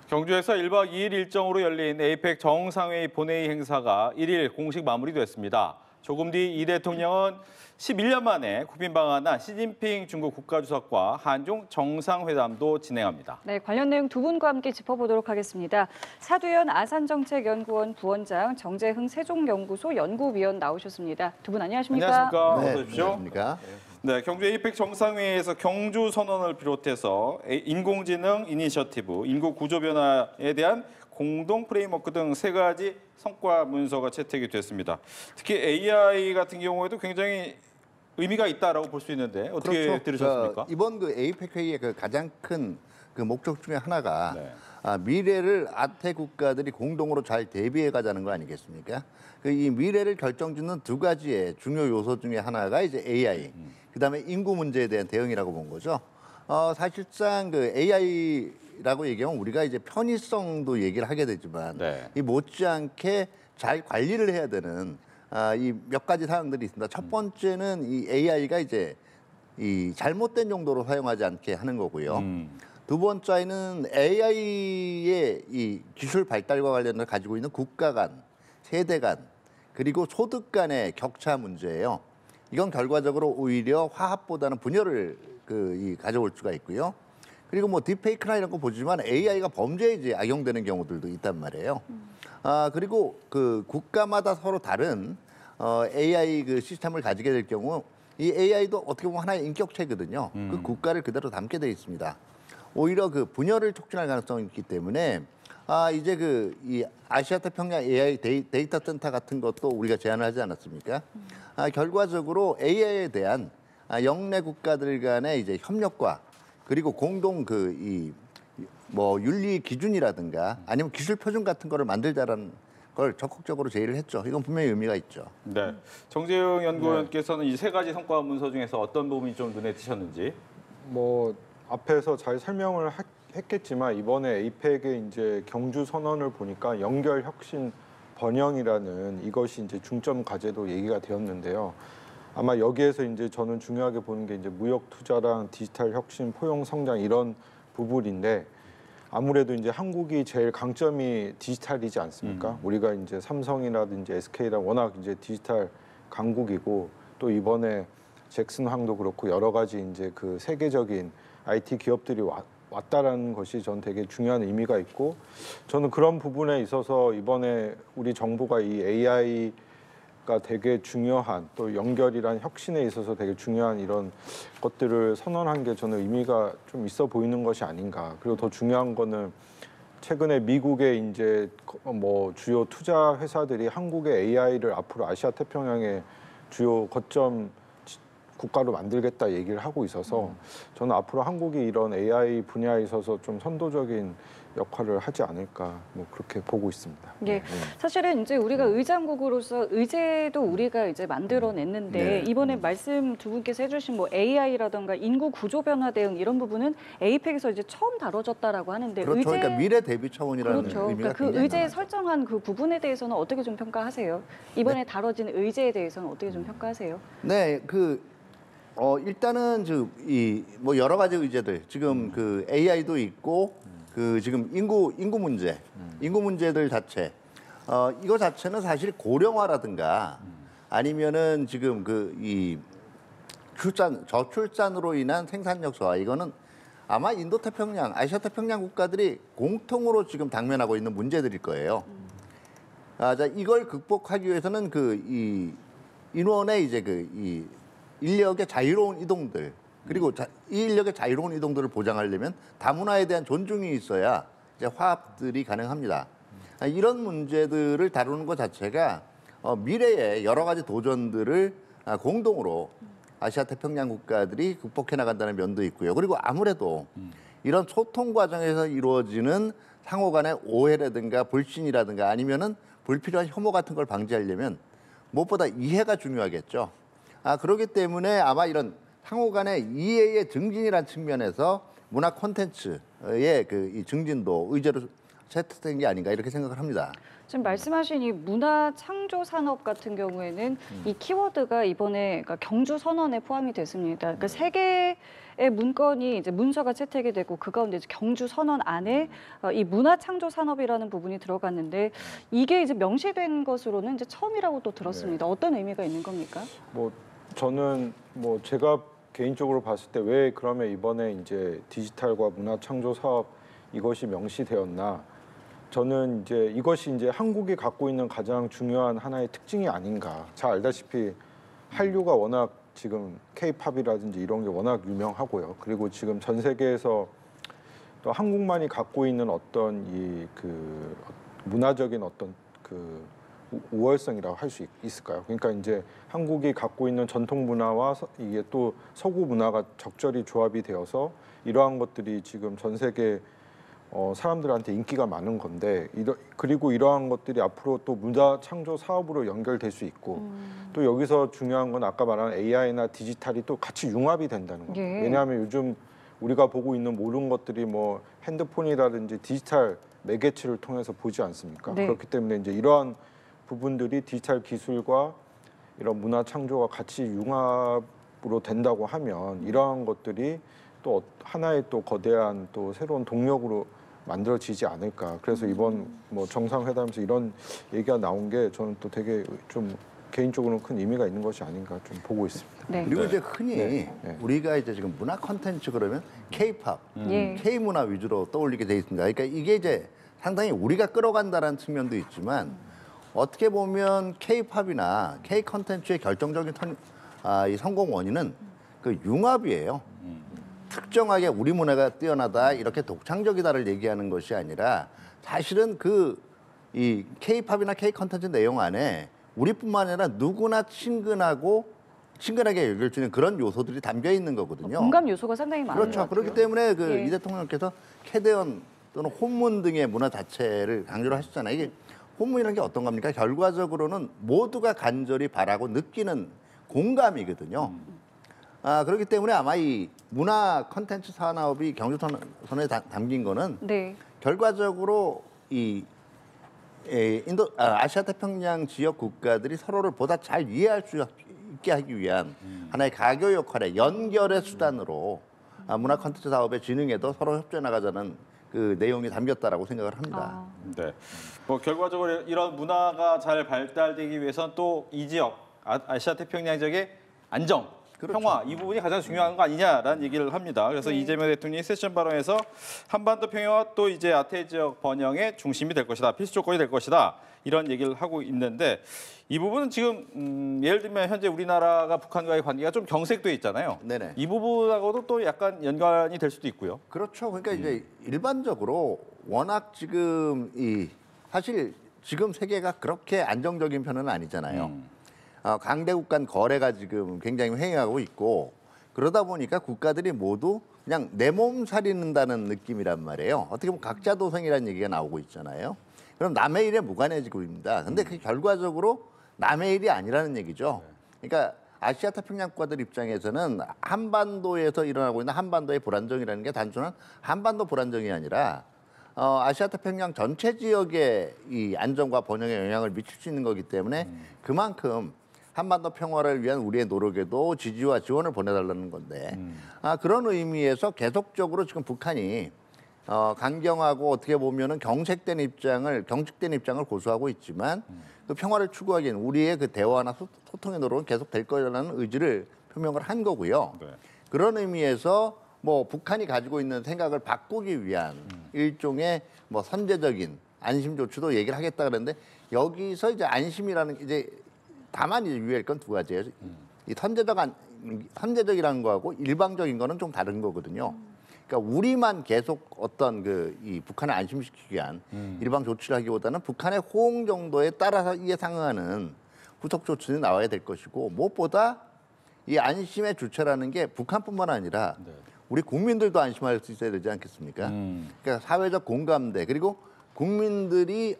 경주에서 1박 2일 일정으로 열린 에이펙 정상회의 본회의 행사가 1일 공식 마무리됐습니다. 조금 뒤 이 대통령은 11년 만에 국빈 방한한 시진핑 중국 국가주석과 한중 정상회담도 진행합니다. 네, 관련 내용 두 분과 함께 짚어보도록 하겠습니다. 사두현 아산정책연구원 부원장, 정재흥 세종연구소 연구위원 나오셨습니다. 두 분 안녕하십니까? 안녕하십니까? 네, 어서 오십시오. 안녕하십니까? 네, 경주 에이펙 정상회의에서 경주 선언을 비롯해서 인공지능 이니셔티브, 인구 구조 변화에 대한 공동 프레임워크 등 세 가지 성과 문서가 채택이 됐습니다. 특히 AI 같은 경우에도 굉장히 의미가 있다라고 볼 수 있는데 어떻게 그렇죠. 들으셨습니까? 이번 에이펙 회의의 가장 큰 목적 중에 하나가 네. 미래를 아태 국가들이 공동으로 잘 대비해 가자는 거 아니겠습니까? 이 미래를 결정짓는 두 가지의 중요 요소 중에 하나가 이제 AI, 그다음에 인구 문제에 대한 대응이라고 본 거죠. 사실상 AI라고 얘기하면 우리가 이제 편의성도 얘기를 하게 되지만 네. 이 못지않게 잘 관리를 해야 되는 이 몇 가지 사항들이 있습니다. 첫 번째는 이 AI가 이제 이 잘못된 용도로 사용하지 않게 하는 거고요. 두 번째는 AI의 이 기술 발달과 관련해서 가지고 있는 국가 간, 세대 간, 그리고 소득 간의 격차 문제예요. 이건 결과적으로 오히려 화합보다는 분열을 가져올 수가 있고요. 그리고 뭐 딥페이크나 이런 거 보지만 AI가 범죄에 이제 악용되는 경우들도 있단 말이에요. 그리고 국가마다 서로 다른 AI 시스템을 가지게 될 경우 이 AI도 어떻게 보면 하나의 인격체거든요. 그 국가를 그대로 담게 돼 있습니다. 오히려 분열을 촉진할 가능성이 있기 때문에 이제 이 아시아 태평양 AI 데이터 센터 같은 것도 우리가 제안을 하지 않았습니까? 결과적으로 AI에 대한 영내 국가들 간의 이제 협력과 그리고 공동 윤리 기준이라든가 아니면 기술 표준 같은 거를 만들자라는 걸 적극적으로 제의를 했죠. 이건 분명히 의미가 있죠. 네, 정재흥 연구원께서는 이 세 가지 성과 문서 중에서 어떤 부분이 좀 눈에 띄셨는지? 뭐 앞에서 잘 설명을 했겠지만 이번에 에이펙의 이제 경주 선언을 보니까 연결 혁신 번영이라는 이것이 이제 중점 과제도 얘기가 되었는데요. 아마 여기에서 이제 저는 중요하게 보는 게 이제 무역 투자랑 디지털 혁신, 포용 성장 이런 부분인데 아무래도 이제 한국이 제일 강점이 디지털이지 않습니까? 우리가 이제 삼성이라든지 SK랑 워낙 이제 디지털 강국이고 또 이번에 잭슨 황도 그렇고 여러 가지 이제 세계적인 IT 기업들이 왔다라는 것이 전 되게 중요한 의미가 있고 저는 그런 부분에 있어서 이번에 우리 정부가 이 AI가 되게 중요한 또 연결이란 혁신에 있어서 되게 중요한 이런 것들을 선언한 게 저는 의미가 좀 있어 보이는 것이 아닌가. 그리고 더 중요한 거는 최근에 미국의 이제 뭐 주요 투자 회사들이 한국의 AI를 앞으로 아시아 태평양의 주요 거점 국가로 만들겠다 얘기를 하고 있어서 저는 앞으로 한국이 이런 AI 분야에 있어서 좀 선도적인 역할을 하지 않을까 뭐 그렇게 보고 있습니다. 네, 사실은 이제 우리가 의장국으로서 의제도 우리가 이제 만들어냈는데 네. 이번에 말씀 두 분께서 해주신 뭐 AI라든가 인구 구조 변화 대응 이런 부분은 에이펙에서 이제 처음 다뤄졌다라고 하는데 그렇죠. 그러니까 미래 대비 차원이라는 그렇죠. 의미가 그러니까 굉장히 의제 강하죠. 설정한 그 부분에 대해서는 어떻게 좀 평가하세요? 이번에 다뤄진 의제에 대해서는 어떻게 좀 평가하세요? 네, 일단은 뭐 여러 가지 의제들 지금 AI도 있고 지금 인구 문제들 자체 이거 자체는 사실 고령화라든가 아니면은 지금 이 저출산으로 인한 생산력 저하 이거는 아마 인도 태평양, 아시아 태평양 국가들이 공통으로 지금 당면하고 있는 문제들일 거예요. 자, 이걸 극복하기 위해서는 이 인원의 이제 이 인력의 자유로운 이동들 그리고 이 인력의 자유로운 이동들을 보장하려면 다문화에 대한 존중이 있어야 이제 화합들이 가능합니다. 이런 문제들을 다루는 것 자체가 미래의 여러 가지 도전들을 공동으로 아시아 태평양 국가들이 극복해 나간다는 면도 있고요. 그리고 아무래도 이런 소통 과정에서 이루어지는 상호 간의 오해라든가 불신이라든가 아니면은 불필요한 혐오 같은 걸 방지하려면 무엇보다 이해가 중요하겠죠. 그렇기 때문에 아마 이런 상호 간의 이해의 증진이라는 측면에서 문화 콘텐츠의 이 증진도 의제로 채택된 게 아닌가 이렇게 생각을 합니다. 지금 말씀하신 이 문화 창조 산업 같은 경우에는 이 키워드가 이번에 그러니까 경주 선언에 포함이 됐습니다. 그러니까 세계 문건이 이제 문서가 채택이 되고 그 가운데 이제 경주 선언 안에 이 문화창조 산업이라는 부분이 들어갔는데 이게 이제 명시된 것으로는 이제 처음이라고 또 들었습니다. 어떤 의미가 있는 겁니까? 뭐 저는 뭐 제가 개인적으로 봤을 때 왜 그러면 이번에 이제 디지털과 문화 창조 사업 이것이 명시되었나? 저는 이제 이것이 이제 한국이 갖고 있는 가장 중요한 하나의 특징이 아닌가. 잘 알다시피 한류가 워낙 지금 K-팝이라든지 이런 게 워낙 유명하고요. 그리고 지금 전 세계에서 또 한국만이 갖고 있는 어떤 이 그 문화적인 어떤 그 우월성이라고 할 수 있을까요? 그러니까 이제 한국이 갖고 있는 전통 문화와 이게 또 서구 문화가 적절히 조합이 되어서 이러한 것들이 지금 전 세계 사람들한테 인기가 많은 건데 그리고 이러한 것들이 앞으로 또 문화 창조 사업으로 연결될 수 있고 또 여기서 중요한 건 아까 말한 AI나 디지털이 또 같이 융합이 된다는 겁니다. 예. 왜냐하면 요즘 우리가 보고 있는 모든 것들이 뭐 핸드폰이라든지 디지털 매개체를 통해서 보지 않습니까? 네. 그렇기 때문에 이제 이러한 부분들이 디지털 기술과 이런 문화 창조가 같이 융합으로 된다고 하면 이러한 것들이 또 하나의 또 거대한 또 새로운 동력으로 만들어지지 않을까. 그래서 이번 뭐 정상회담에서 이런 얘기가 나온 게 저는 또 되게 좀 개인적으로는 큰 의미가 있는 것이 아닌가 좀 보고 있습니다. 네. 그리고 이제 흔히 네. 우리가 이제 지금 문화 콘텐츠 그러면 K-팝, 예. K-문화 위주로 떠올리게 돼 있습니다. 그러니까 이게 이제 상당히 우리가 끌어간다는 측면도 있지만 어떻게 보면 K-팝이나 K-콘텐츠의 결정적인 이 성공 원인은 그 융합이에요. 특정하게 우리 문화가 뛰어나다 이렇게 독창적이다를 얘기하는 것이 아니라 사실은 이 K-팝이나 K-콘텐츠 내용 안에 우리뿐만 아니라 누구나 친근하게 여길 수 있는 그런 요소들이 담겨 있는 거거든요. 공감 요소가 상당히 많은 것 그렇죠. 같아요. 그렇기 때문에 예. 이 대통령께서 캐대언 또는 혼문 등의 문화 자체를 강조를 하셨잖아요. 이게 혼문이라는 게 어떤 겁니까? 결과적으로는 모두가 간절히 바라고 느끼는 공감이거든요. 그렇기 때문에 아마 이 문화 콘텐츠 산업이 경주선언에 담긴 거는 네. 결과적으로 아시아 태평양 지역 국가들이 서로를 보다 잘 이해할 수 있게 하기 위한 하나의 가교 역할의 연결의 수단으로 문화 콘텐츠 사업의 진흥에도 서로 협조해 나가자는 그 내용이 담겼다라고 생각을 합니다. 네. 뭐 결과적으로 이런 문화가 잘 발달되기 위해서는 또 이 지역 아시아 태평양 지역의 안정, 그렇죠. 평화 이 부분이 가장 중요한 거 아니냐라는 얘기를 합니다. 그래서 이재명 대통령이 세션 발언에서 한반도 평화와 또 이제 아태 지역 번영의 중심이 될 것이다, 필수 조건이 될 것이다 이런 얘기를 하고 있는데 이 부분은 지금 예를 들면 현재 우리나라가 북한과의 관계가 좀 경색돼 있잖아요. 네네. 이 부분하고도 또 약간 연관이 될 수도 있고요. 그렇죠. 그러니까 이제 일반적으로 워낙 지금 사실 지금 세계가 그렇게 안정적인 편은 아니잖아요. 강대국 간 거래가 지금 굉장히 횡행하고 있고 그러다 보니까 국가들이 모두 그냥 내 몸 살리는다는 느낌이란 말이에요. 어떻게 보면 각자 도생이라는 얘기가 나오고 있잖아요. 그럼 남의 일에 무관해지고 있습니다. 근데 그 결과적으로 남의 일이 아니라는 얘기죠. 그러니까 아시아 태평양 국가들 입장에서는 한반도에서 일어나고 있는 한반도의 불안정이라는 게 단순한 한반도 불안정이 아니라 아시아 태평양 전체 지역의 이 안정과 번영에 영향을 미칠 수 있는 거기 때문에 그만큼 한반도 평화를 위한 우리의 노력에도 지지와 지원을 보내달라는 건데 그런 의미에서 계속적으로 지금 북한이 강경하고 어떻게 보면은 경직된 입장을 고수하고 있지만 그 평화를 추구하기에는 우리의 그 대화나 소통의 노력은 계속 될 거라는 의지를 표명을 한 거고요. 네. 그런 의미에서 뭐 북한이 가지고 있는 생각을 바꾸기 위한 일종의 뭐 선제적인 안심 조치도 얘기를 하겠다 그랬는데 여기서 이제 안심이라는 이제 다만 이제 유의할 건 두 가지예요. 이 선제적이라는 거하고 일방적인 거는 좀 다른 거거든요. 그러니까 우리만 계속 어떤 이 북한을 안심시키기 위한 일방 조치를 하기보다는 북한의 호응 정도에 따라서 이에 상응하는 후속 조치는 나와야 될 것이고 무엇보다 이 안심의 주체라는 게 북한뿐만 아니라 우리 국민들도 안심할 수 있어야 되지 않겠습니까? 그러니까 사회적 공감대 그리고 국민들이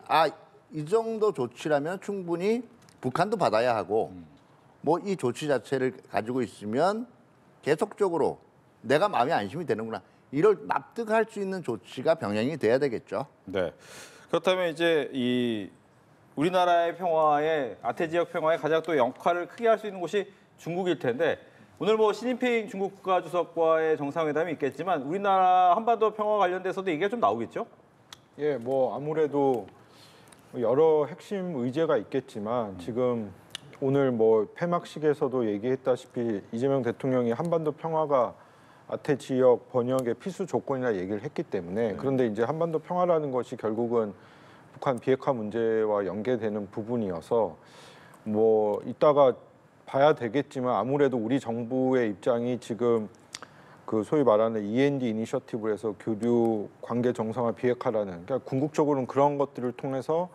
이 정도 조치라면 충분히 북한도 받아야 하고 뭐 이 조치 자체를 가지고 있으면 계속적으로 내가 마음이 안심이 되는구나. 이걸 납득할 수 있는 조치가 병행이 돼야 되겠죠. 네. 그렇다면 이제 이 우리나라의 평화에 아태 지역 평화에 가장 또 역할을 크게 할 수 있는 곳이 중국일 텐데 오늘 뭐 시진핑 중국 국가주석과의 정상회담이 있겠지만 우리나라 한반도 평화 관련돼서도 얘기가 좀 나오겠죠? 예, 뭐 아무래도 여러 핵심 의제가 있겠지만 지금 오늘 뭐 폐막식에서도 얘기했다시피 이재명 대통령이 한반도 평화가 아태 지역 번영의 필수 조건이라 얘기를 했기 때문에 그런데 이제 한반도 평화라는 것이 결국은 북한 비핵화 문제와 연계되는 부분이어서 뭐 이따가 봐야 되겠지만 아무래도 우리 정부의 입장이 지금 그 소위 말하는 END 이니셔티브에서 교류 관계 정상화 비핵화라는 그러니까 궁극적으로는 그런 것들을 통해서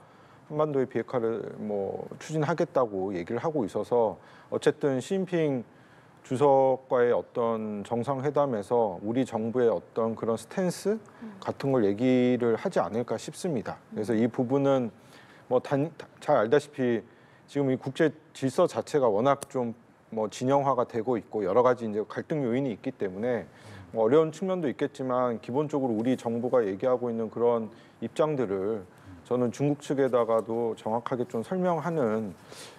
한반도의 비핵화를 뭐 추진하겠다고 얘기를 하고 있어서 어쨌든 시진핑 주석과의 어떤 정상회담에서 우리 정부의 어떤 그런 스탠스 같은 걸 얘기를 하지 않을까 싶습니다. 그래서 이 부분은 뭐 잘 알다시피 지금 이 국제 질서 자체가 워낙 좀 뭐 진영화가 되고 있고 여러 가지 이제 갈등 요인이 있기 때문에 뭐 어려운 측면도 있겠지만 기본적으로 우리 정부가 얘기하고 있는 그런 입장들을 저는 중국 측에다가도 정확하게 좀 설명하는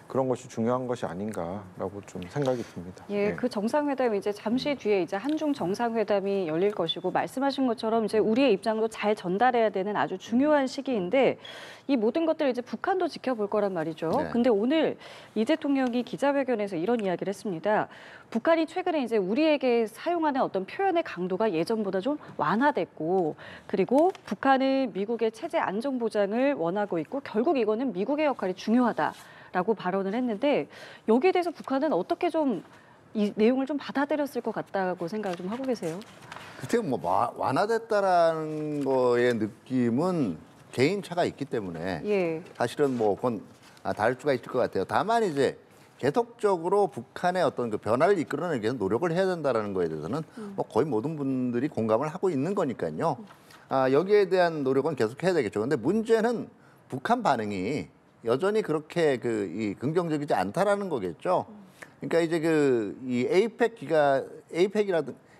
그런 것이 중요한 것이 아닌가라고 좀 생각이 듭니다. 예, 네. 그 정상회담이 이제 잠시 뒤에 이제 한중 정상회담이 열릴 것이고 말씀하신 것처럼 이제 우리의 입장도 잘 전달해야 되는 아주 중요한 시기인데 이 모든 것들을 이제 북한도 지켜볼 거란 말이죠. 네. 근데 오늘 이 대통령이 기자회견에서 이런 이야기를 했습니다. 북한이 최근에 이제 우리에게 사용하는 어떤 표현의 강도가 예전보다 좀 완화됐고 그리고 북한은 미국의 체제 안정 보장을 원하고 있고 결국 이거는 미국의 역할이 중요하다라고 발언을 했는데 여기에 대해서 북한은 어떻게 좀 이 내용을 좀 받아들였을 것 같다고 생각을 좀 하고 계세요? 그때 뭐 완화됐다라는 거의 느낌은 개인차가 있기 때문에 예. 사실은 뭐 그건 다를 수가 있을 것 같아요. 다만 이제 계속적으로 북한의 어떤 그 변화를 이끌어내기 위해서 노력을 해야 된다는 거에 대해서는 뭐 거의 모든 분들이 공감을 하고 있는 거니까요. 여기에 대한 노력은 계속 해야 되겠죠. 근데 문제는 북한 반응이 여전히 그렇게 이 긍정적이지 않다라는 거겠죠. 그러니까 이제 이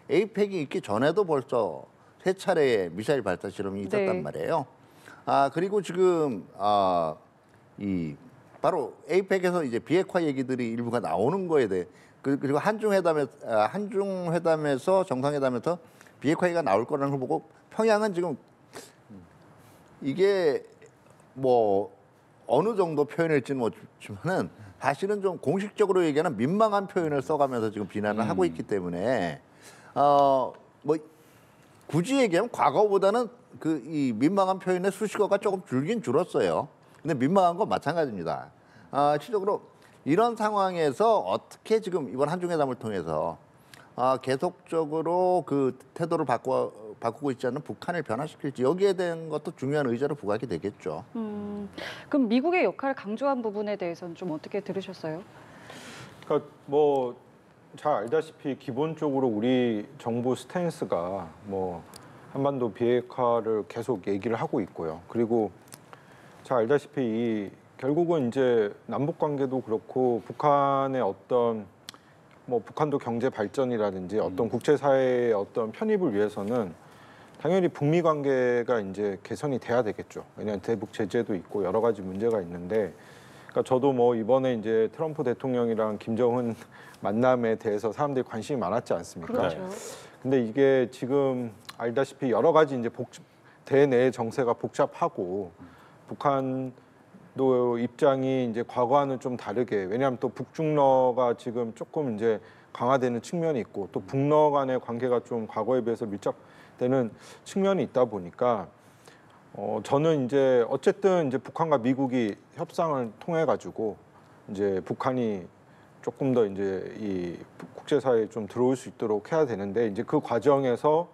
에이펙이 있기 전에도 벌써 3차례의 미사일 발사 실험이 있었단 네. 말이에요. 그리고 지금 바로 에이펙에서 이제 비핵화 얘기들이 일부가 나오는 거에 대해 그리고 한중회담에서 정상회담에서 비핵화 얘기가 나올 거라는 걸 보고 평양은 지금 이게 뭐 어느 정도 표현할지는 모르지만은 사실은 좀 공식적으로 얘기하는 민망한 표현을 써가면서 지금 비난을 하고 있기 때문에 뭐 굳이 얘기하면 과거보다는 이 민망한 표현의 수식어가 조금 줄긴 줄었어요. 근데 민망한 건 마찬가지입니다. 실질적으로 이런 상황에서 어떻게 지금 이번 한중회담을 통해서 계속적으로 그 태도를 바꾸고 있지 않는 북한을 변화시킬지 여기에 대한 것도 중요한 의제로 부각이 되겠죠. 그럼 미국의 역할을 강조한 부분에 대해서는 좀 어떻게 들으셨어요? 그러니까 뭐 잘 알다시피 기본적으로 우리 정부 스탠스가 뭐 한반도 비핵화를 계속 얘기를 하고 있고요. 그리고 잘 알다시피 결국은 이제 남북 관계도 그렇고 북한의 어떤 뭐 북한도 경제 발전이라든지 어떤 국제사회의 어떤 편입을 위해서는 당연히 북미 관계가 이제 개선이 돼야 되겠죠. 왜냐하면 대북 제재도 있고 여러 가지 문제가 있는데, 그러니까 저도 뭐 이번에 이제 트럼프 대통령이랑 김정은 만남에 대해서 사람들이 관심이 많았지 않습니까? 그렇죠. 근데 이게 지금 알다시피 여러 가지 이제 대내 정세가 복잡하고 북한도 입장이 이제 과거와는 좀 다르게 왜냐하면 또 북중러가 지금 조금 이제 강화되는 측면이 있고 또 북러 간의 관계가 좀 과거에 비해서 밀착되는 측면이 있다 보니까 저는 이제 어쨌든 이제 북한과 미국이 협상을 통해 가지고 이제 북한이 조금 더 이제 이 국제사회에 좀 들어올 수 있도록 해야 되는데 이제 그 과정에서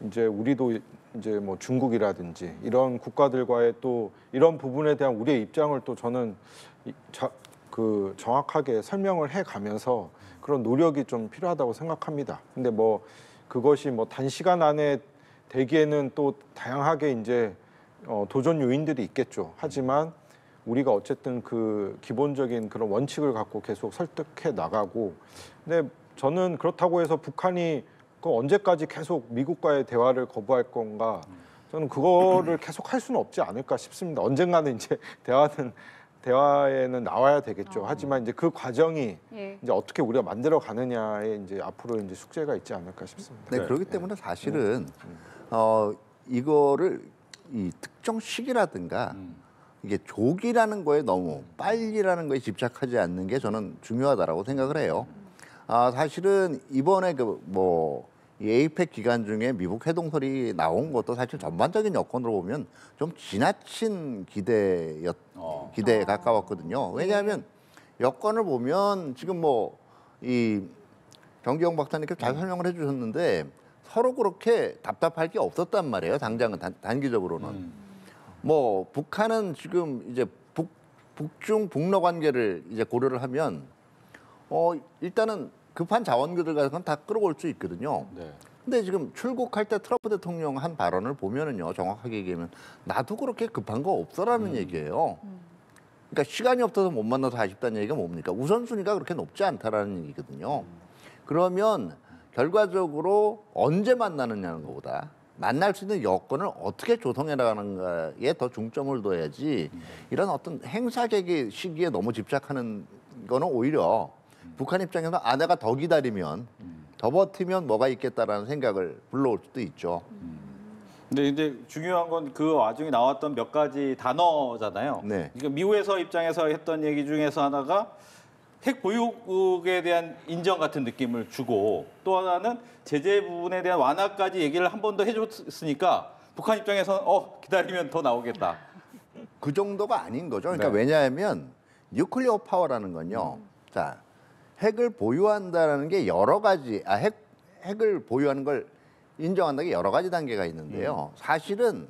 이제 우리도 이제 뭐 중국이라든지 이런 국가들과의 또 이런 부분에 대한 우리의 입장을 또 저는 정확하게 설명을 해 가면서 그런 노력이 좀 필요하다고 생각합니다. 근데 뭐 그것이 뭐 단시간 안에 되기에는 또 다양하게 이제 도전 요인들이 있겠죠. 하지만 우리가 어쨌든 그 기본적인 그런 원칙을 갖고 계속 설득해 나가고, 근데 저는 그렇다고 해서 북한이 그 언제까지 계속 미국과의 대화를 거부할 건가? 저는 그거를 계속 할 수는 없지 않을까 싶습니다. 언젠가는 이제 대화에는 나와야 되겠죠. 하지만 이제 그 과정이 예. 이제 어떻게 우리가 만들어 가느냐에 이제 앞으로 이제 숙제가 있지 않을까 싶습니다. 네, 그렇기 때문에 사실은 이거를 이 특정 시기라든가 이게 조기라는 거에 너무 빨리라는 거에 집착하지 않는 게 저는 중요하다라고 생각을 해요. 사실은 이번에 이 에이펙 기간 중에 미국 회동설이 나온 것도 사실 전반적인 여건으로 보면 좀 지나친 기대에 가까웠거든요. 왜냐하면 여건을 보면 지금 이 정기영 박사님께서 잘 설명을 해주셨는데 서로 그렇게 답답할 게 없었단 말이에요. 당장은 단기적으로는. 북한은 지금 이제 북중 북러 관계를 이제 고려를 하면 일단은 급한 자원들을 가지고는 다 끌어올 수 있거든요. 네. 근데 지금 출국할 때 트럼프 대통령 한 발언을 보면은요, 정확하게 얘기하면 나도 그렇게 급한 거 없어라는 얘기예요. 그러니까 시간이 없어서 못 만나서 아쉽다는 얘기가 뭡니까? 우선순위가 그렇게 높지 않다라는 얘기거든요. 그러면 결과적으로 언제 만나느냐는 것보다 만날 수 있는 여건을 어떻게 조성해 나가는가에 더 중점을 둬야지 이런 어떤 행사객의 시기에 너무 집착하는 거는 오히려 북한 입장에서 내가 더 기다리면 더 버티면 뭐가 있겠다라는 생각을 불러올 수도 있죠. 근데 이제 중요한 건 그 와중에 나왔던 몇 가지 단어잖아요. 네. 그러니까 미국에서 입장에서 했던 얘기 중에서 하나가 핵 보유국에 대한 인정 같은 느낌을 주고 또 하나는 제재 부분에 대한 완화까지 얘기를 한 번 더 해줬으니까 북한 입장에서는 기다리면 더 나오겠다. 그 정도가 아닌 거죠. 그러니까 네. 왜냐하면 뉴클리어 파워라는 건요. 자, 핵을 보유한다는 게 여러 가지 핵을 보유하는 걸 인정한다는 게 여러 가지 단계가 있는데요. 사실은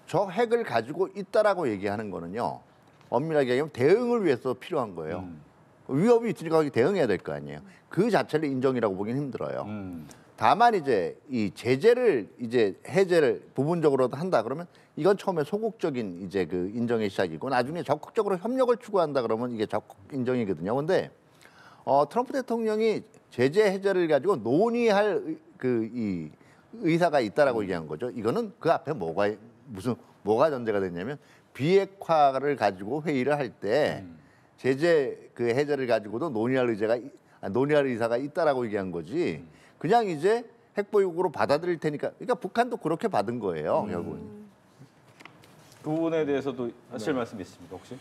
저 핵을 가지고 있다라고 얘기하는 거는요. 엄밀하게 얘기하면 대응을 위해서 필요한 거예요. 위협이 있으니까 거기 대응해야 될 거 아니에요. 그 자체를 인정이라고 보기는 힘들어요. 다만 이제 이 제재를 이제 해제를 부분적으로 한다 그러면 이건 처음에 소극적인 이제 그 인정의 시작이고 나중에 적극적으로 협력을 추구한다 그러면 이게 적극 인정이거든요. 근데 트럼프 대통령이 제재 해제를 가지고 논의할 이 의사가 있다라고 얘기한 거죠. 이거는 그 앞에 뭐가 전제가 됐냐면 비핵화를 가지고 회의를 할 때 제재 그 해제를 가지고도 논의할 의사가 있다라고 얘기한 거지. 그냥 이제 핵보유국으로 받아들일 테니까. 그러니까 북한도 그렇게 받은 거예요, 결국은. 그 부분에 대해서도 하실 말씀 있습니까 혹시?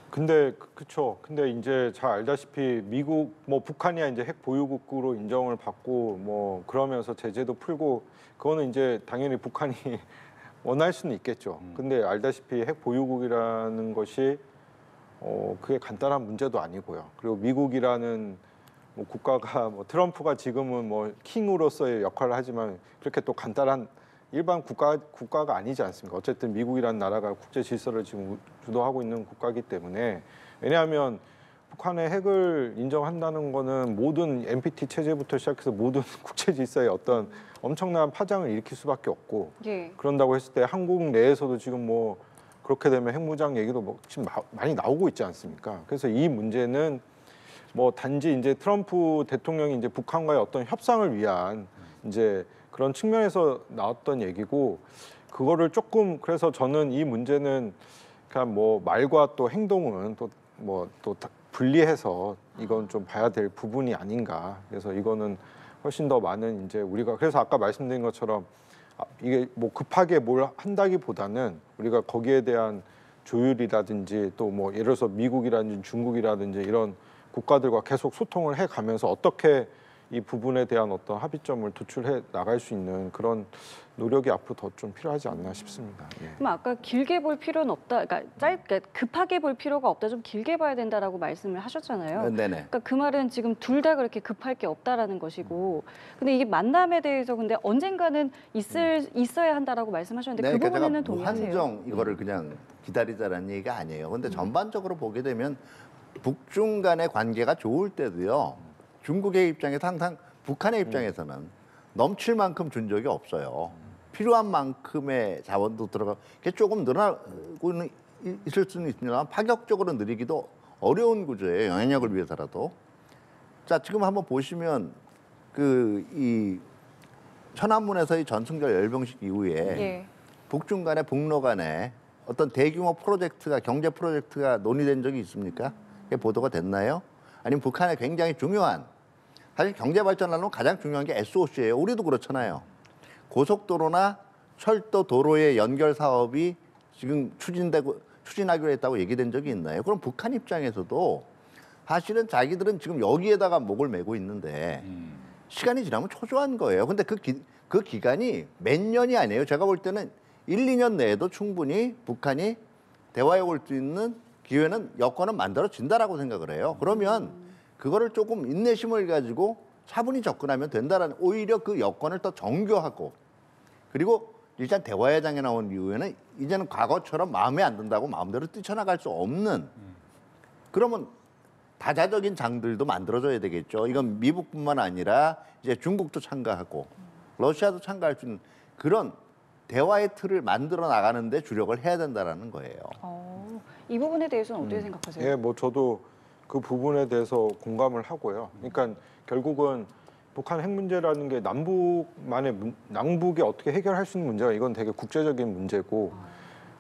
근데 그쵸. 근데 이제 잘 알다시피 미국 북한이야 이제 핵 보유국으로 인정을 받고 그러면서 제재도 풀고 그거는 이제 당연히 북한이 원할 수는 있겠죠. 근데 알다시피 핵 보유국이라는 것이 그게 간단한 문제도 아니고요. 그리고 미국이라는 국가가 트럼프가 지금은 킹으로서의 역할을 하지만 그렇게 또 간단한 일반 국가가 아니지 않습니까? 어쨌든 미국이라는 나라가 국제 질서를 지금 주도하고 있는 국가이기 때문에 왜냐하면 북한의 핵을 인정한다는 거는 모든 NPT 체제부터 시작해서 모든 국제 질서에 어떤 엄청난 파장을 일으킬 수밖에 없고 예. 그런다고 했을 때 한국 내에서도 지금 그렇게 되면 핵무장 얘기도 지금 많이 나오고 있지 않습니까? 그래서 이 문제는 단지 이제 트럼프 대통령이 이제 북한과의 어떤 협상을 위한 이제 그런 측면에서 나왔던 얘기고 그거를 조금 그래서 저는 이 문제는 그냥 말과 또 행동은 또 분리해서 이건 좀 봐야 될 부분이 아닌가. 그래서 이거는 훨씬 더 많은 이제 우리가 그래서 아까 말씀드린 것처럼 이게 급하게 뭘 한다기보다는 우리가 거기에 대한 조율이라든지 또 예를 들어서 미국이라든지 중국이라든지 이런 국가들과 계속 소통을 해가면서 어떻게 이 부분에 대한 어떤 합의점을 도출해 나갈 수 있는 그런 노력이 앞으로 더 좀 필요하지 않나 싶습니다. 예. 그럼 아까 길게 볼 필요는 없다, 그러니까 급하게 볼 필요가 없다, 좀 길게 봐야 된다라고 말씀을 하셨잖아요. 네네. 그러니까 그 말은 지금 둘 다 그렇게 급할 게 없다라는 것이고, 근데 이게 만남에 대해서 근데 언젠가는 있어야 한다라고 말씀하셨는데 그 그러니까 부분에는 제가 동의하세요? 무한정 이거를 그냥 기다리자라는 얘기가 아니에요. 근데 전반적으로 보게 되면 북중 간의 관계가 좋을 때도요. 중국의 입장에서 항상 북한의 입장에서는 넘칠 만큼 준 적이 없어요. 필요한 만큼의 자원도 들어가 그게 조금 늘어나고 있을 수는 있습니다만 파격적으로 늘리기도 어려운 구조예요. 영향력을 위해서라도. 자, 지금 한번 보시면 이 천안문에서의 전승절 열병식 이후에 예. 북중 간의 북러 간의 어떤 대규모 프로젝트가 경제 프로젝트가 논의된 적이 있습니까? 그게 보도가 됐나요? 아니면 북한의 굉장히 중요한 사실 경제 발전하려면 가장 중요한 게 SOC예요. 우리도 그렇잖아요. 고속도로나 철도 도로의 연결 사업이 지금 추진하기로 했다고 얘기된 적이 있나요? 그럼 북한 입장에서도 사실은 자기들은 지금 여기에다가 목을 메고 있는데 시간이 지나면 초조한 거예요. 근데 그 기간이 몇 년이 아니에요. 제가 볼 때는 1, 2년 내에도 충분히 북한이 대화에 올 수 있는 기회는 여건은 만들어진다라고 생각을 해요. 그러면 그거를 조금 인내심을 가지고 차분히 접근하면 된다라는 오히려 그 여건을 더 정교하고 그리고 일단 대화회장에 나온 이후에는 이제는 과거처럼 마음에 안 든다고 마음대로 뛰쳐나갈 수 없는 그러면 다자적인 장들도 만들어져야 되겠죠. 이건 미국뿐만 아니라 이제 중국도 참가하고 러시아도 참가할 수 있는 그런 대화의 틀을 만들어 나가는데 주력을 해야 된다라는 거예요. 이 부분에 대해서는 어떻게 생각하세요? 예, 뭐 저도 그 부분에 대해서 공감을 하고요. 그러니까 결국은 북한 핵 문제라는 게 남북이 어떻게 해결할 수 있는 문제가 이건 되게 국제적인 문제고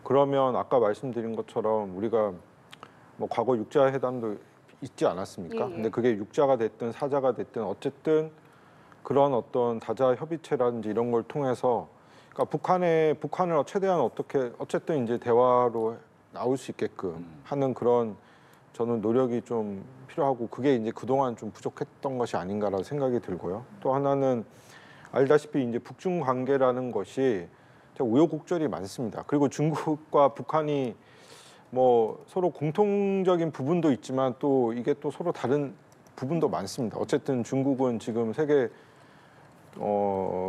그러면 아까 말씀드린 것처럼 우리가 뭐 과거 육자 회담도 있지 않았습니까? 예. 근데 그게 육자가 됐든 사자가 됐든 어쨌든 그런 어떤 다자 협의체라든지 이런 걸 통해서 그러니까 북한을 최대한 어쨌든 이제 대화로 나올 수 있게끔 하는 그런 저는 노력이 좀 필요하고 그게 이제 그동안 좀 부족했던 것이 아닌가라는 생각이 들고요. 또 하나는 알다시피 이제 북중 관계라는 것이 우여곡절이 많습니다. 그리고 중국과 북한이 뭐 서로 공통적인 부분도 있지만 또 이게 또 서로 다른 부분도 많습니다. 어쨌든 중국은 지금 세계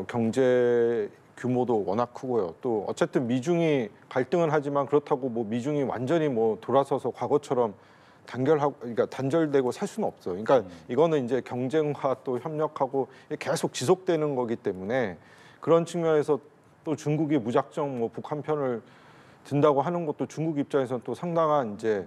경제 규모도 워낙 크고요. 또 어쨌든 미중이 갈등은 하지만 그렇다고 뭐 미중이 완전히 뭐 돌아서서 과거처럼 그러니까 단절되고 살 수는 없어요. 그러니까 이거는 이제 경쟁과 또 협력하고 계속 지속되는 거기 때문에 그런 측면에서 또 중국이 무작정 뭐 북한 편을 든다고 하는 것도 중국 입장에서는 또 상당한 이제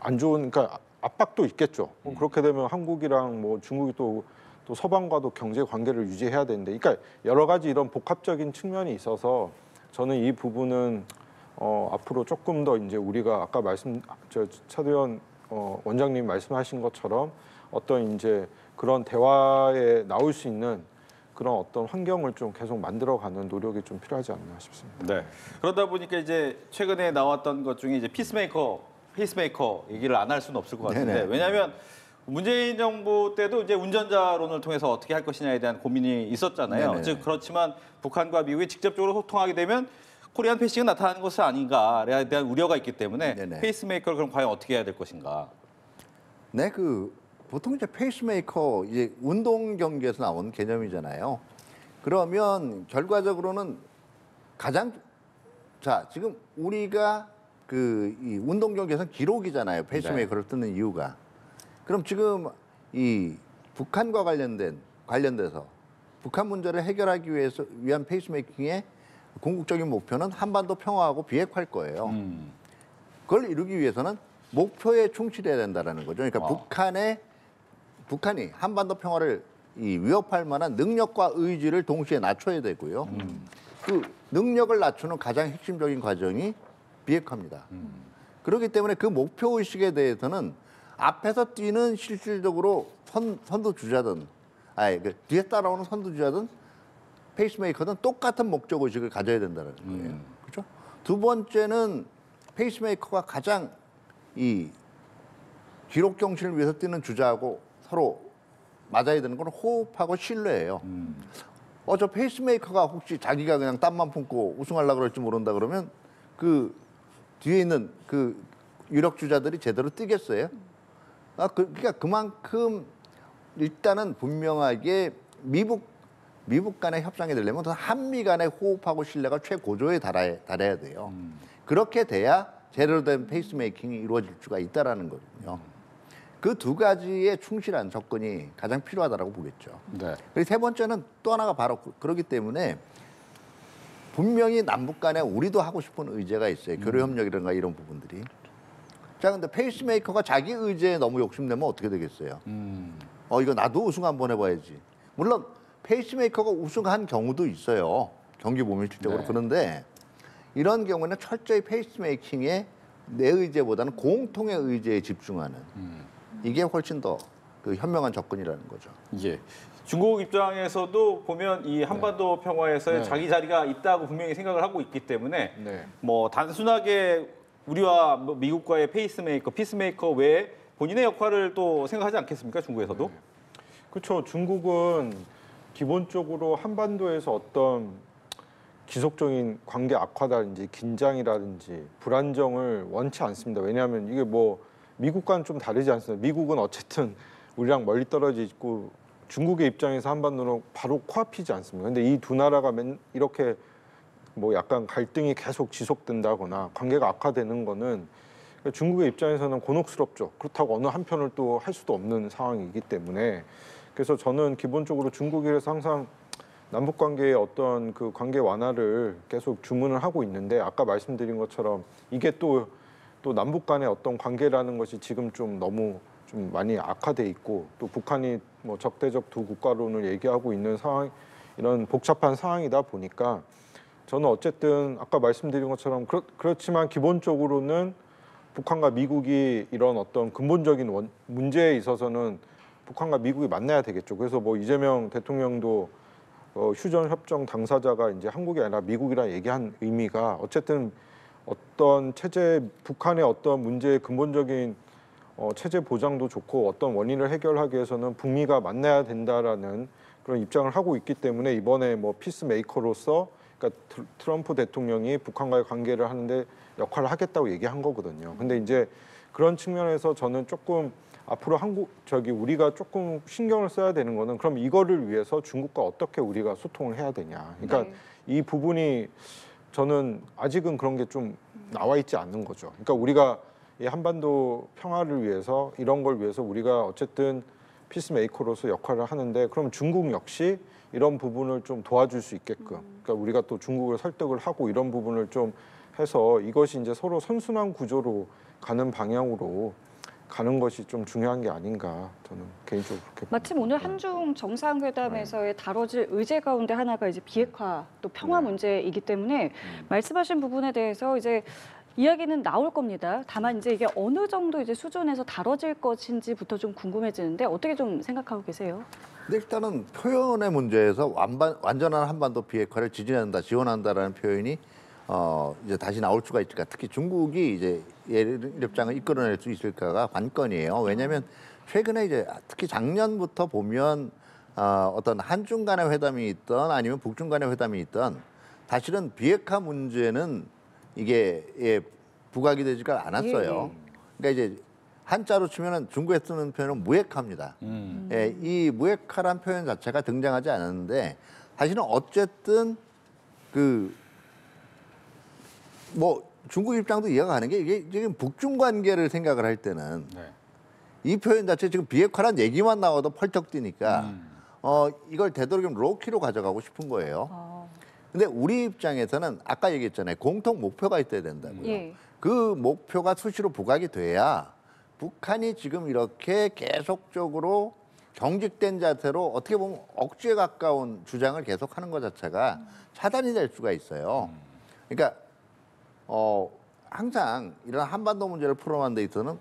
안 좋은 그러니까 압박도 있겠죠. 그렇게 되면 한국이랑 뭐 중국이 또 서방과도 경제 관계를 유지해야 되는데, 그러니까 여러 가지 이런 복합적인 측면이 있어서 저는 이 부분은 앞으로 조금 더 이제 우리가 아까 차대현 원장님 말씀하신 것처럼 어떤 이제 그런 대화에 나올 수 있는 그런 어떤 환경을 좀 계속 만들어가는 노력이 좀 필요하지 않나 싶습니다. 네. 그러다 보니까 이제 최근에 나왔던 것 중에 이제 페이스메이커 얘기를 안 할 수는 없을 것 같은데 네네. 왜냐하면 문재인 정부 때도 이제 운전자론을 통해서 어떻게 할 것이냐에 대한 고민이 있었잖아요. 네네. 즉 그렇지만 북한과 미국이 직접적으로 소통하게 되면 코리안 패싱이 나타나는 것은 아닌가에 대한 우려가 있기 때문에 네네. 페이스메이커를 그럼 과연 어떻게 해야 될 것인가? 네, 보통 이제 페이스메이커 이제 운동 경기에서 나온 개념이잖아요. 그러면 결과적으로는 지금 우리가 이 운동 경기에서는 기록이잖아요. 페이스메이커를 뜯는 이유가. 그럼 지금 이 북한과 관련돼서 북한 문제를 해결하기 위한 페이스메이킹의 궁극적인 목표는 한반도 평화하고 비핵화할 거예요. 그걸 이루기 위해서는 목표에 충실해야 된다는 거죠. 그러니까 북한이 한반도 평화를 위협할 만한 능력과 의지를 동시에 낮춰야 되고요. 그 능력을 낮추는 가장 핵심적인 과정이 비핵화입니다. 그렇기 때문에 그 목표 의식에 대해서는 앞에서 뛰는 실질적으로 선두주자든, 뒤에 따라오는 선두주자든 페이스메이커든 똑같은 목적 의식을 가져야 된다는 거예요. 그렇죠? 두 번째는 페이스메이커가 가장 기록 경신을 위해서 뛰는 주자하고 서로 맞아야 되는 건 호흡하고 신뢰예요. 저 페이스메이커가 혹시 자기가 그냥 땀만 품고 우승하려고 그럴지 모른다 그러면 그 뒤에 있는 그 유력 주자들이 제대로 뛰겠어요? 그러니까 그만큼 일단은 분명하게 미국 간의 협상이 되려면 한미 간의 호흡하고 신뢰가 최고조에 달해야 돼요. 그렇게 돼야 제대로 된 페이스메이킹이 이루어질 수가 있다라는 거거든요. 그 두 가지에 충실한 접근이 가장 필요하다고 보겠죠. 네. 그리고 세 번째는 또 하나가 바로 그렇기 때문에 분명히 남북 간에 우리도 하고 싶은 의제가 있어요. 교류 협력이라든가 이런 부분들이. 자, 근데 페이스메이커가 자기 의제에 너무 욕심내면 어떻게 되겠어요? 이거 나도 우승 한번 해봐야지. 물론 페이스메이커가 우승한 경우도 있어요. 경기 보면 실적으로. 네. 그런데 이런 경우는 철저히 페이스메이킹에 내 의제보다는 공통의 의제에 집중하는 이게 훨씬 더 그 현명한 접근이라는 거죠. 예. 중국 입장에서도 보면 이 한반도 평화에서의 네. 자기 자리가 있다고 분명히 생각을 하고 있기 때문에 네. 뭐 단순하게 우리와 뭐 미국과의 페이스메이커, 피스메이커 외에 본인의 역할을 또 생각하지 않겠습니까? 중국에서도? 그렇죠. 중국은 기본적으로 한반도에서 어떤 지속적인 관계 악화라든지 긴장이라든지 불안정을 원치 않습니다. 왜냐하면 이게 뭐 미국과는 좀 다르지 않습니다. 미국은 어쨌든 우리랑 멀리 떨어져 있고 중국의 입장에서 한반도는 바로 코앞이지 않습니까? 근데 이 두 나라가 이렇게 뭐 약간 갈등이 계속 지속된다거나 관계가 악화되는 거는 중국의 입장에서는 곤혹스럽죠. 그렇다고 어느 한편을 또 할 수도 없는 상황이기 때문에 그래서 저는 기본적으로 중국에서 항상 남북 관계의 어떤 그 관계 완화를 계속 주문을 하고 있는데 아까 말씀드린 것처럼 이게 또 남북 간의 어떤 관계라는 것이 지금 좀 너무 좀 많이 악화돼 있고 또 북한이 뭐 적대적 두 국가론을 얘기하고 있는 상황 이런 복잡한 상황이다 보니까 저는 어쨌든 아까 말씀드린 것처럼 그렇지만 기본적으로는 북한과 미국이 이런 어떤 근본적인 문제에 있어서는 북한과 미국이 만나야 되겠죠. 그래서 뭐 이재명 대통령도 휴전 협정 당사자가 이제 한국이 아니라 미국이라 얘기한 의미가 어쨌든 어떤 북한의 어떤 문제의 근본적인 체제 보장도 좋고 어떤 원인을 해결하기 위해서는 북미가 만나야 된다라는 그런 입장을 하고 있기 때문에 이번에 뭐 피스메이커로서 그러니까 트럼프 대통령이 북한과의 관계를 하는데 역할을 하겠다고 얘기한 거거든요. 근데 이제 그런 측면에서 저는 조금 앞으로 우리가 조금 신경을 써야 되는 거는 그럼 이거를 위해서 중국과 어떻게 우리가 소통을 해야 되냐. 그러니까 네. 이 부분이 저는 아직은 그런 게 좀 나와 있지 않는 거죠. 그러니까 우리가 이 한반도 평화를 위해서 이런 걸 위해서 우리가 어쨌든 피스메이커로서 역할을 하는데 그럼 중국 역시 이런 부분을 좀 도와줄 수 있게끔 그러니까 우리가 또 중국을 설득을 하고 이런 부분을 좀 해서 이것이 이제 서로 선순환 구조로 가는 방향으로 가는 것이 좀 중요한 게 아닌가 저는 개인적으로 그렇게 마침 오늘 한중 정상회담에서의 다뤄질 의제 가운데 하나가 이제 비핵화 또 평화 문제이기 때문에 말씀하신 부분에 대해서 이제 이야기는 나올 겁니다. 다만 이제 이게 어느 정도 이제 수준에서 다뤄질 것인지부터 좀 궁금해지는데 어떻게 좀 생각하고 계세요? 근데 일단은 표현의 문제에서 완전한 한반도 비핵화를 지원한다라는 표현이 이제 다시 나올 수가 있을까? 특히 중국이 이제 입장을 이끌어낼 수 있을까가 관건이에요. 왜냐하면 최근에 이제 특히 작년부터 보면 어떤 한중 간의 회담이 있던 아니면 북중 간의 회담이 있던 사실은 비핵화 문제는 이게 부각이 되지가 않았어요. 그러니까 이제 한자로 치면은 중국에 쓰는 표현은 무핵화입니다. 예, 이 무핵화란 표현 자체가 등장하지 않았는데 사실은 어쨌든 뭐 중국 입장도 이해가 가는 게 이게 지금 북중 관계를 생각을 할 때는 이 표현 자체 지금 비핵화란 얘기만 나와도 펄쩍 뛰니까 이걸 되도록이면 로키로 가져가고 싶은 거예요. 근데 우리 입장에서는 아까 얘기했잖아요. 공통 목표가 있어야 된다고요. 예. 그 목표가 수시로 부각이 돼야 북한이 지금 이렇게 계속적으로 경직된 자세로 어떻게 보면 억지에 가까운 주장을 계속하는 것 자체가 차단이 될 수가 있어요. 그러니까 항상 이런 한반도 문제를 풀어가는 데 있어서는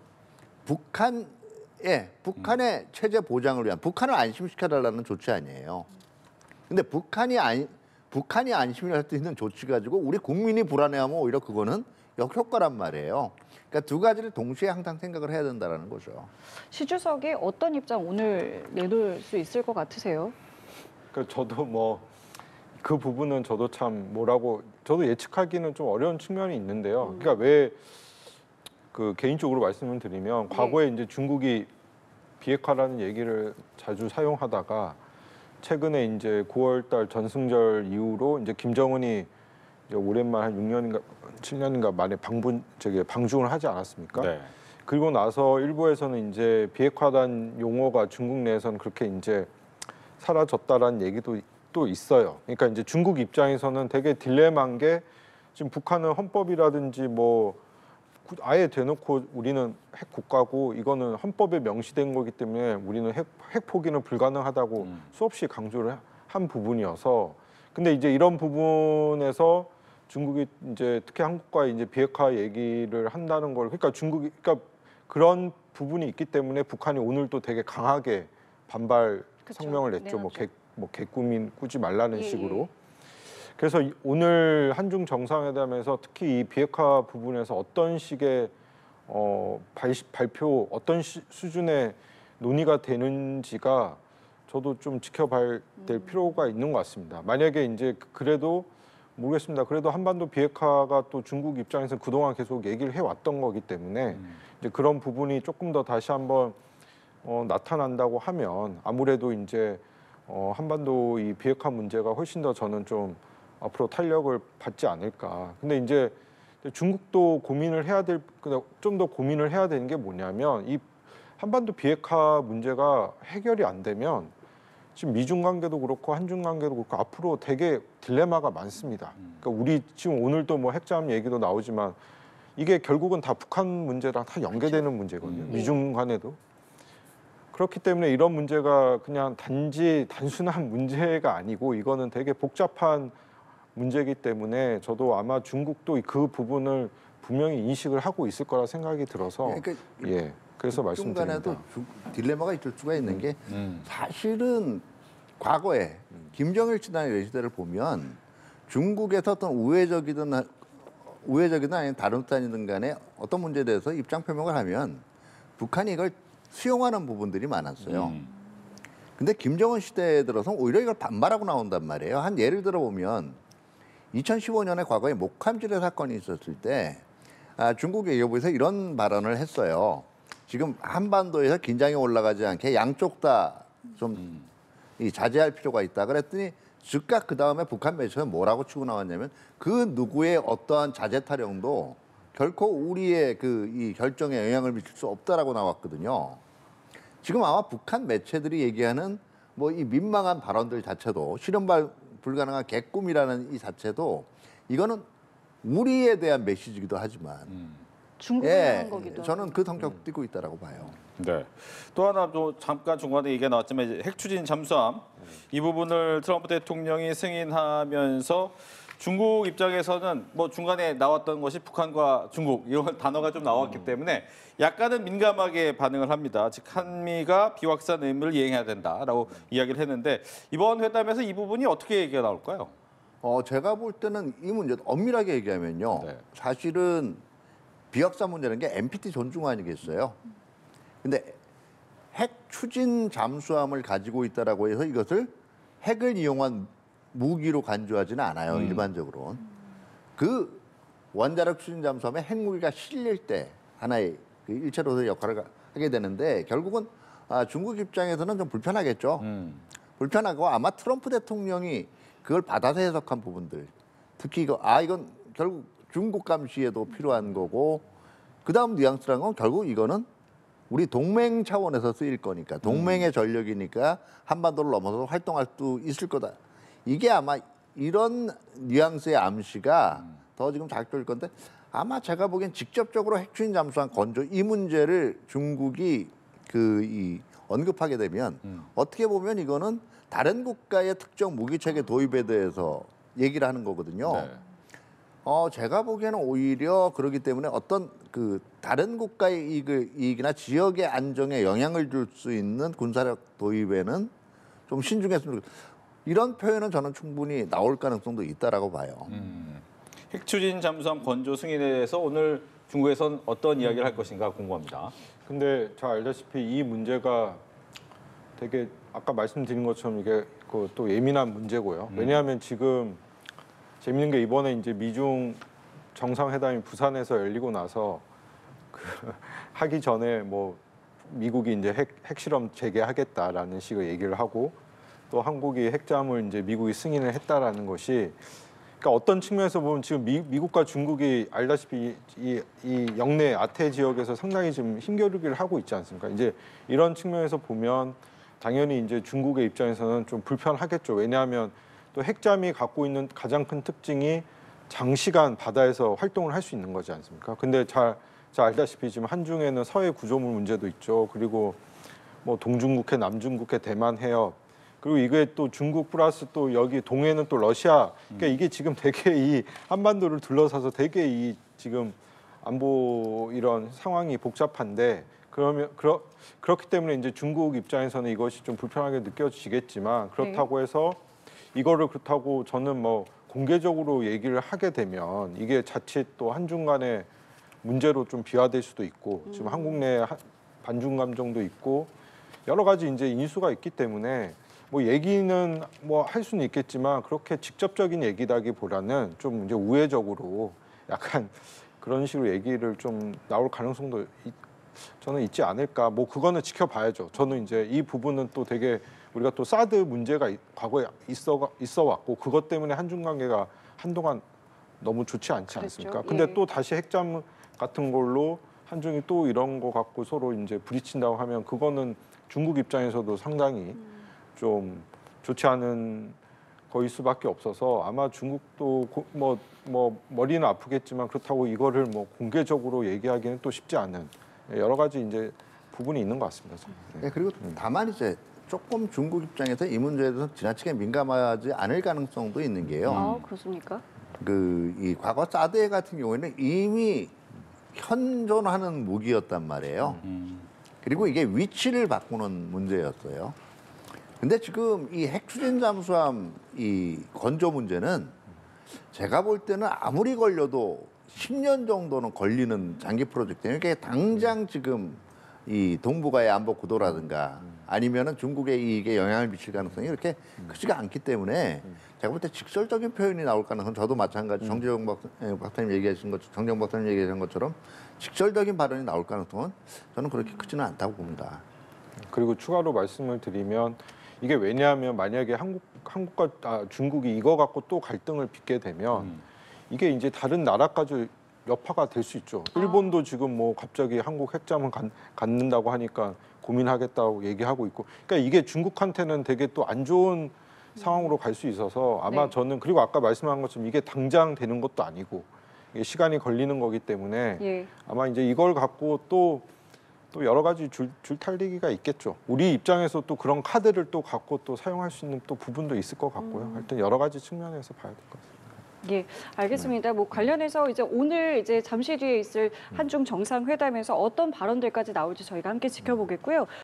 북한의 체제 보장을 위한 북한을 안심시켜달라는 조치 아니에요. 근데 북한이 안심을 할 수 있는 조치 가지고 우리 국민이 불안해하면 오히려 그거는 역효과란 말이에요. 그러니까 두 가지를 동시에 항상 생각을 해야 된다는 거죠. 시 주석이 어떤 입장 오늘 내놓을 수 있을 것 같으세요? 그러니까 저도 뭐 그 부분은 저도 참 저도 예측하기는 좀 어려운 측면이 있는데요. 그러니까 왜 그 개인적으로 말씀을 드리면 과거에 이제 중국이 비핵화라는 얘기를 자주 사용하다가 최근에 이제 9월달 전승절 이후로 이제 김정은이 이제 오랜만에 한 6년인가 7년인가 만에 방중을 하지 않았습니까? 네. 그리고 나서 일부에서는 이제 비핵화란 용어가 중국 내에서는 그렇게 이제 사라졌다라는 얘기도 또 있어요. 그러니까 이제 중국 입장에서는 되게 딜레마인 게 지금 북한은 헌법이라든지 뭐 아예 대놓고 우리는 핵 국가고 이거는 헌법에 명시된 거기 때문에 우리는 핵 포기는 불가능하다고 수없이 강조를 한 부분이어서 근데 이제 이런 부분에서 중국이 이제 특히 한국과 이제 비핵화 얘기를 한다는 걸 그러니까 중국이 그러니까 그런 부분이 있기 때문에 북한이 오늘 또 되게 강하게 반발 그쵸. 성명을 냈죠. 뭐 개꿈인 꾸지 말라는 예, 식으로. 예. 그래서 오늘 한중 정상회담에서 특히 이 비핵화 부분에서 어떤 식의 발표, 어떤 수준의 논의가 되는지가 저도 좀 지켜봐야 될 필요가 있는 것 같습니다. 만약에 이제 그래도 모르겠습니다. 그래도 한반도 비핵화가 또 중국 입장에서 그동안 계속 얘기를 해왔던 거기 때문에 이제 그런 부분이 조금 더 다시 한번 나타난다고 하면 아무래도 이제 한반도 이 비핵화 문제가 훨씬 더 저는 좀 앞으로 탄력을 받지 않을까. 근데 이제 중국도 고민을 해야 좀 더 고민을 해야 되는 게 뭐냐면 이 한반도 비핵화 문제가 해결이 안 되면 지금 미중 관계도 그렇고 한중 관계도 그렇고 앞으로 되게 딜레마가 많습니다. 그러니까 우리 지금 오늘도 뭐 핵잠 얘기도 나오지만 이게 결국은 다 북한 문제랑 다 연계되는 문제거든요. 미중 간에도. 그렇기 때문에 이런 문제가 그냥 단순한 문제가 아니고 이거는 되게 복잡한 문제이기 때문에 저도 아마 중국도 그 부분을 분명히 인식을 하고 있을 거라 생각이 들어서 그러니까 그래서 말씀드립니다. 중간에도 딜레마가 있을 수가 있는 게 사실은 과거에 김정일 지단의 시대를 보면 중국에서 어떤 우회적이든 아니면 다른 수단이든 간에 어떤 문제에 대해서 입장 표명을 하면 북한이 이걸 수용하는 부분들이 많았어요. 근데 김정은 시대에 들어서 오히려 이걸 반발하고 나온단 말이에요. 한 예를 들어 보면 2015년에 과거에 목함지뢰 사건이 있었을 때 중국 외교부에서 이런 발언을 했어요. 지금 한반도에서 긴장이 올라가지 않게 양쪽 다 좀 자제할 필요가 있다. 그랬더니 즉각 그 다음에 북한 매체에서 뭐라고 치고 나왔냐면 그 누구의 어떠한 자제 타령도 결코 우리의 이 결정에 영향을 미칠 수 없다라고 나왔거든요. 지금 아마 북한 매체들이 얘기하는 뭐 이 민망한 발언들 자체도 실현 불가능한 개꿈이라는 이 자체도 이거는 우리에 대한 메시지이기도 하지만 중국에 대한 거기도 저는 하고. 그 성격 띠고 있다라고 봐요. 네. 또 하나 또 잠깐 중간에 얘기가 나왔지만 이제 핵 추진 잠수함 이 부분을 트럼프 대통령이 승인하면서 중국 입장에서는 뭐 중간에 나왔던 것이 북한과 중국 이런 단어가 좀 나왔기 때문에 약간은 민감하게 반응을 합니다. 즉 한미가 비확산 의무를 이행해야 된다라고 이야기를 했는데 이번 회담에서 이 부분이 어떻게 얘기가 나올까요? 제가 볼 때는 이 문제 엄밀하게 얘기하면요. 네. 사실은 비확산 문제라는 게 NPT 존중 아니겠어요? 근데 핵 추진 잠수함을 가지고 있다라고 해서 이것을 핵을 이용한 무기로 간주하지는 않아요. 일반적으로는. 그 원자력 추진 잠수함에 핵무기가 실릴 때 하나의 그 일체로서의 역할을 하게 되는데 결국은 중국 입장에서는 좀 불편하겠죠. 불편하고 아마 트럼프 대통령이 그걸 받아서 해석한 부분들. 특히 이건 결국 중국 감시에도 필요한 거고 그다음 뉘앙스라는 건 결국 이거는 우리 동맹 차원에서 쓰일 거니까 동맹의 전력이니까 한반도를 넘어서 활동할 수 있을 거다. 이게 아마 이런 뉘앙스의 암시가 더 지금 자극될 건데 아마 제가 보기엔 직접적으로 핵추진 잠수함 건조 이 문제를 중국이 언급하게 되면 어떻게 보면 이거는 다른 국가의 특정 무기체계 도입에 대해서 얘기를 하는 거거든요. 네. 제가 보기에는 오히려 그러기 때문에 어떤 다른 국가의 이익이나 지역의 안정에 영향을 줄 수 있는 군사력 도입에는 좀 신중했으면 좋겠어요. 이런 표현은 저는 충분히 나올 가능성도 있다라고 봐요. 핵추진 잠수함 건조 승인에 대해서 오늘 중국에선 어떤 이야기를 할 것인가 궁금합니다. 근데 잘 알다시피 이 문제가 되게 아까 말씀드린 것처럼 이게 또 예민한 문제고요. 왜냐하면 지금 재밌는 게 이번에 이제 미중 정상회담이 부산에서 열리고 나서 하기 전에 뭐 미국이 이제 핵실험 재개하겠다라는 식의 얘기를 하고 또 한국이 핵잠을 이제 미국이 승인을 했다라는 것이 그러니까 어떤 측면에서 보면 지금 미국과 중국이 알다시피 이 영내 아태 지역에서 상당히 지금 힘겨루기를 하고 있지 않습니까? 이제 이런 측면에서 보면 당연히 이제 중국의 입장에서는 좀 불편하겠죠. 왜냐하면 또 핵잠이 갖고 있는 가장 큰 특징이 장시간 바다에서 활동을 할 수 있는 거지 않습니까? 근데 잘 알다시피 지금 한중에는 서해 구조물 문제도 있죠. 그리고 뭐 동중국해, 남중국해, 대만 해협 그리고 이게 또 중국 플러스 또 여기 동해는 또 러시아. 그러니까 이게 지금 되게 이 한반도를 둘러싸서 되게 이 지금 안보 이런 상황이 복잡한데 그렇기 때문에 이제 중국 입장에서는 이것이 좀 불편하게 느껴지겠지만 그렇다고 해서 이거를 그렇다고 저는 뭐 공개적으로 얘기를 하게 되면 이게 자칫 또 한중 간의 문제로 좀 비화될 수도 있고 지금 한국 내 반중 감정도 있고 여러 가지 이제 인수가 있기 때문에 뭐 얘기는 뭐 할 수는 있겠지만 그렇게 직접적인 얘기다기보다는 좀 이제 우회적으로 약간 그런 식으로 얘기를 좀 나올 가능성도 저는 있지 않을까. 뭐 그거는 지켜봐야죠. 저는 이제 이 부분은 또 되게 우리가 또 사드 문제가 과거에 있어 왔고 그것 때문에 한중 관계가 한동안 너무 좋지 않지 않습니까? 그랬죠. 근데 예. 또 다시 핵잠 같은 걸로 한중이 또 이런 거 갖고 서로 이제 부딪힌다고 하면 그거는 중국 입장에서도 상당히 좀 좋지 않은 거일 수밖에 없어서 아마 중국도 뭐 머리는 아프겠지만 그렇다고 이거를 뭐 공개적으로 얘기하기는 또 쉽지 않은 여러 가지 이제 부분이 있는 것 같습니다. 저는. 네, 그리고 다만 이제 조금 중국 입장에서 이 문제에 대해서 지나치게 민감하지 않을 가능성도 있는 게요. 아, 그렇습니까? 이 과거 사드 같은 경우에는 이미 현존하는 무기였단 말이에요. 그리고 이게 위치를 바꾸는 문제였어요. 근데 지금 이 핵추진 잠수함 이 건조 문제는 제가 볼 때는 아무리 걸려도 10년 정도는 걸리는 장기 프로젝트예요. 그러니까 당장 지금 이 동북아의 안보 구도라든가 아니면은 중국에 이게 영향을 미칠 가능성이 그렇게 크지가 않기 때문에 제가 볼 때 직설적인 표현이 나올 가능성은 저도 마찬가지 정재영 박사님 얘기하신 것처럼 정정 박사님 얘기하신 것처럼 직설적인 발언이 나올 가능성은 저는 그렇게 크지는 않다고 봅니다. 그리고 추가로 말씀을 드리면 이게 왜냐하면 만약에 한국과 중국이 이거 갖고 또 갈등을 빚게 되면 이게 이제 다른 나라까지 여파가 될 수 있죠. 일본도 지금 뭐 갑자기 한국 핵잠을 갖는다고 하니까 고민하겠다고 얘기하고 있고, 그러니까 이게 중국한테는 되게 또 안 좋은 상황으로 갈 수 있어서 아마 네. 저는 그리고 아까 말씀한 것처럼 이게 당장 되는 것도 아니고 이게 시간이 걸리는 거기 때문에 예. 아마 이제 이걸 갖고 또 여러 가지 줄탈리기가 있겠죠. 우리 입장에서 또 그런 카드를 또 갖고 또 사용할 수 있는 또 부분도 있을 것 같고요. 하여튼 여러 가지 측면에서 봐야 될 것 같습니다. 예, 알겠습니다. 뭐 관련해서 이제 오늘 이제 잠시 뒤에 있을 한중 정상회담에서 어떤 발언들까지 나올지 저희가 함께 지켜보겠고요.